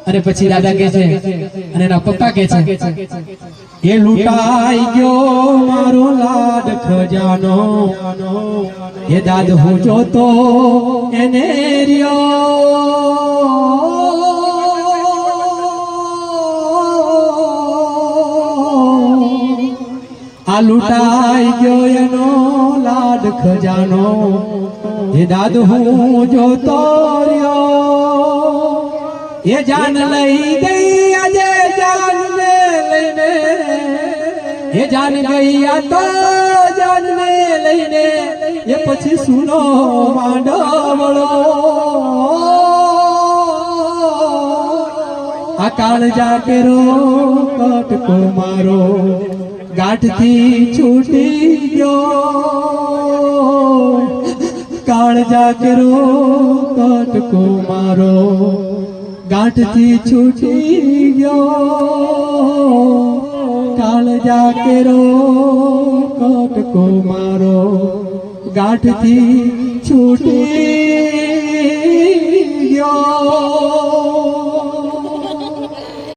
અને પછી દાદા કહે છે અને એના પપ્પા કહે છે એ લૂંટાઈ ગયો મારો લાડ ખજાનો એ દાદ હું જોતો એને રહ્યો આ લૂંટાઈ ગયો એનો લાડ ખજાનો એ દાદ હું જોતો રહ્યો ये जान लई गई अजे जान ने लेने ये जान गई तो जान ने लेने ये पछी सुनो मांडवड़ो आ काळजा केरो कटको मारो गांठ थी छूटी गयो काळजा केरो कटको मारो गांठ थी छूटी गयो काळजा केरो कटको मारो गांठ थी छूटी